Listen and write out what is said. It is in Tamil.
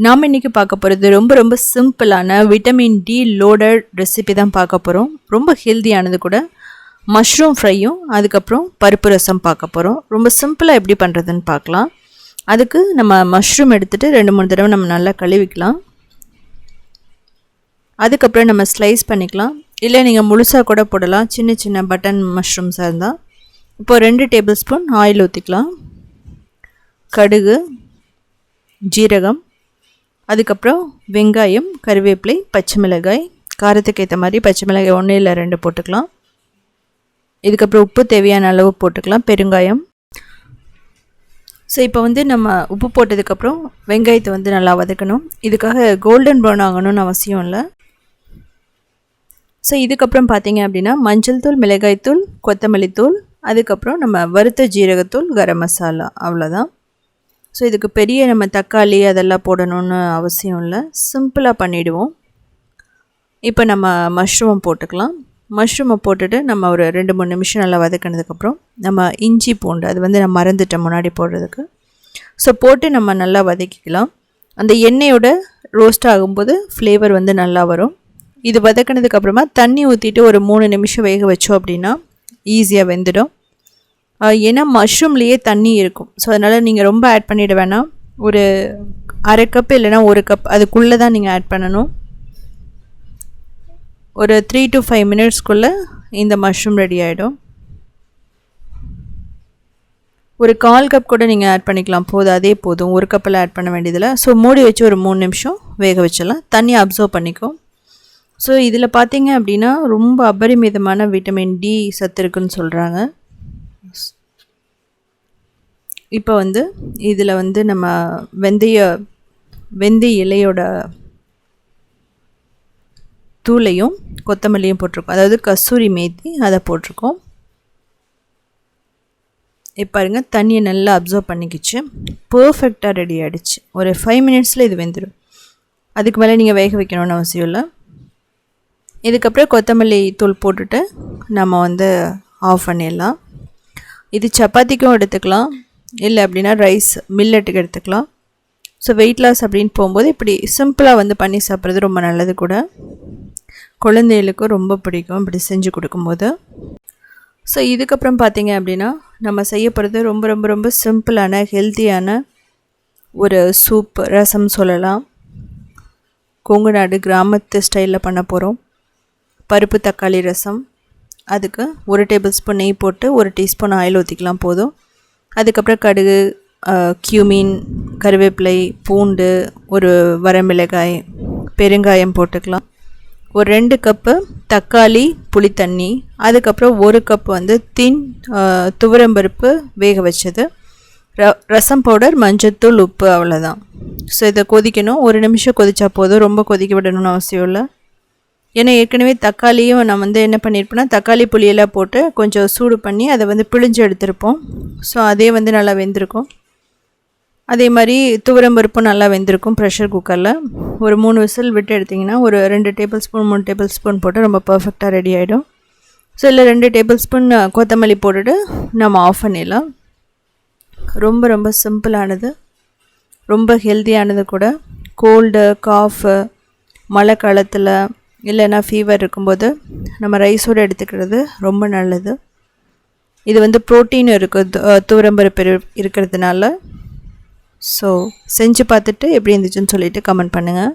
நாம் இன்றைக்கி பார்க்க போகிறது ரொம்ப சிம்பிளான விட்டமின் டி லோடட் ரெசிபி தான் பார்க்க போகிறோம். ரொம்ப ஹெல்த்தியானது கூட. மஷ்ரூம் ஃப்ரையும் அதுக்கப்புறம் பருப்பு ரசம் பார்க்க போகிறோம். ரொம்ப சிம்பிளாக எப்படி பண்ணுறதுன்னு பார்க்கலாம். அதுக்கு நம்ம மஷ்ரூம் எடுத்துகிட்டு 2-3 தடவை நம்ம நல்லா கழுவிக்கலாம். அதுக்கப்புறம் நம்ம ஸ்லைஸ் பண்ணிக்கலாம். இல்லை நீங்கள் முழுசாக கூட போடலாம், சின்ன சின்ன பட்டன் மஷ்ரூம்ஸாக இருந்தால். இப்போது 2 டேபிள் ஸ்பூன் ஆயில் ஊற்றிக்கலாம். கடுகு, ஜீரகம், அதுக்கப்புறம் வெங்காயம், கருவேப்பிலை, பச்சை மிளகாய், காரத்துக்கு ஏற்ற மாதிரி பச்சை மிளகாய் 1 இல்லை 2 போட்டுக்கலாம். இதுக்கப்புறம் உப்பு தேவையான அளவு போட்டுக்கலாம், பெருங்காயம். ஸோ இப்போ நம்ம உப்பு போட்டதுக்கப்புறம் வெங்காயத்தை நல்லா வதக்கணும். இதுக்காக கோல்டன் ப்ரௌன் ஆகணும்னு அவசியம் இல்லை. ஸோ இதுக்கப்புறம் பார்த்தீங்க அப்படின்னா மஞ்சள் தூள், மிளகாய் தூள், கொத்தமல்லி தூள், அதுக்கப்புறம் நம்ம வறுத்த ஜீரகத்தூள், கரம் மசாலா, அவ்வளோதான். ஸோ இதுக்கு பெரிய நம்ம தக்காளி அதெல்லாம் போடணும்னு அவசியம் இல்லை, சிம்பிளாக பண்ணிவிடுவோம். இப்போ நம்ம மஷ்ரூமை போட்டுக்கலாம். மஷ்ரூமை போட்டுட்டு நம்ம ஒரு 2-3 நிமிஷம் நல்லா வதக்கினதுக்கப்புறம் நம்ம இஞ்சி பூண்டு, அது நான் மறந்துட்டேன் முன்னாடி போடுறதுக்கு. ஸோ போட்டு நம்ம நல்லா வதக்கிக்கலாம். அந்த எண்ணெயோட ரோஸ்ட் ஆகும்போது ஃப்ளேவர் நல்லா வரும். இது வதக்கினதுக்கப்புறமா தண்ணி ஊற்றிட்டு ஒரு 3 நிமிஷம் வேக வச்சோம் அப்படின்னா ஈஸியாக வெந்துடும். ஏன்னா மஷ்ரூம்லேயே தண்ணி இருக்கும். ஸோ அதனால் நீங்கள் ரொம்ப ஆட் பண்ணிட வேணாம். ஒரு 1/2 கப் இல்லைனா 1 கப் அதுக்குள்ளே தான் நீங்கள் ஆட் பண்ணணும். ஒரு 3 to 5 மினிட்ஸ்க்குள்ளே இந்த மஷ்ரூம் ரெடி ஆகிடும். ஒரு 1/4 கப் கூட நீங்கள் ஆட் பண்ணிக்கலாம், போதும், அதே போதும். 1 கப்பில் ஆட் பண்ண வேண்டியதில்லை. ஸோ மூடி வச்சு ஒரு 3 நிமிஷம் வேக வச்சிடலாம். தண்ணி அப்சர்வ் பண்ணிக்கும். ஸோ இதில் பார்த்தீங்க அப்படின்னா ரொம்ப அபரிமிதமான விட்டமின் டி சத்து இருக்குன்னு சொல்கிறாங்க. இப்போ இதில் நம்ம வெந்தய இலையோட தூளையும் கொத்தமல்லியும் போட்டிருக்கோம், அதாவது கசூரி மேத்தி, அதை போட்டிருக்கோம். இப்போ பாருங்கள், தண்ணியை நல்லா அப்சர்வ் பண்ணிக்கிச்சு, பர்ஃபெக்டாக ரெடி ஆகிடுச்சு. ஒரு 5 மினிட்ஸில் இது வெந்துடும். அதுக்கு மேலே நீங்கள் வேக வைக்கணும்னு அவசியம் இல்லை. இதுக்கப்புறம் கொத்தமல்லி தூள் போட்டுட்டு நம்ம ஆஃப் பண்ணிடலாம். இது சப்பாத்திக்கும் எடுத்துக்கலாம், இல்லை அப்படின்னா ரைஸ் மில்லட்டுக்கு எடுத்துக்கலாம். ஸோ வெயிட் லாஸ் அப்படின்னு போகும்போது இப்படி சிம்பிளாக பண்ணி சாப்பிட்றது ரொம்ப நல்லது கூட. குழந்தைகளுக்கும் ரொம்ப பிடிக்கும் இப்படி செஞ்சு கொடுக்கும்போது. ஸோ இதுக்கப்புறம் பார்த்தீங்க அப்படின்னா நம்ம செய்ய போகிறது ரொம்ப சிம்பிளான ஹெல்த்தியான ஒரு சூப், ரசம் சொல்லலாம். கொங்கு நாடு கிராமத்து ஸ்டைலில் பண்ண போகிறோம். பருப்பு தக்காளி ரசம். அதுக்கு 1 டேபிள் ஸ்பூன் நெய் போட்டு 1 டீஸ்பூன் ஆயில் ஊற்றிக்கலாம், போதும். அதுக்கப்புறம் கடுகு, cumin, கருவேப்பிலை, பூண்டு, ஒரு வரமிளகாய், பெருங்காயம் போட்டுக்கலாம். ஒரு 2 கப்பு தக்காளி புளித்தண்ணி, அதுக்கப்புறம் 1 கப் துவரம்பருப்பு வேக வச்சது, ரசம் பவுடர், மஞ்சத்தூள், உப்பு, அவ்வளோதான். ஸோ இதை கொதிக்கணும். 1 நிமிஷம் கொதிச்சா போதும், ரொம்ப கொதிக்க விடணும்னு அவசியம் இல்லை. ஏன்னா ஏற்கனவே தக்காளியும் நான் என்ன பண்ணியிருப்பேன்னா தக்காளி புளியெல்லாம் போட்டு கொஞ்சம் சூடு பண்ணி அதை பிழிஞ்சு எடுத்திருப்போம். ஸோ அதே நல்லா வெந்திருக்கும். அதே மாதிரி துவரம்பருப்பும் நல்லா வெந்திருக்கும். ப்ரெஷர் குக்கரில் ஒரு 3 விசில் விட்டு எடுத்திங்கன்னா ஒரு 2 டேபிள் ஸ்பூன் 3 டேபிள் ஸ்பூன் போட்டு ரொம்ப பர்ஃபெக்டாக ரெடி ஆகிடும். ஸோ இல்லை 2 டேபிள் ஸ்பூன் கொத்தமல்லி போட்டுட்டு நம்ம ஆஃப் பண்ணிடலாம். ரொம்ப சிம்பிளானது, ரொம்ப ஹெல்த்தியானது கூட. கோல்டு, காஃபு, மழை காலத்தில் இல்லைன்னா ஃபீவர் இருக்கும்போது நம்ம ரைஸோடு எடுத்துக்கிறது ரொம்ப நல்லது. இது ப்ரோட்டீன் இருக்குது துவரம்பருப்பு இருக்கிறதுனால. ஸோ செஞ்சு பார்த்துட்டு எப்படி இருந்துச்சுன்னு சொல்லிவிட்டு கமெண்ட் பண்ணுங்கள்.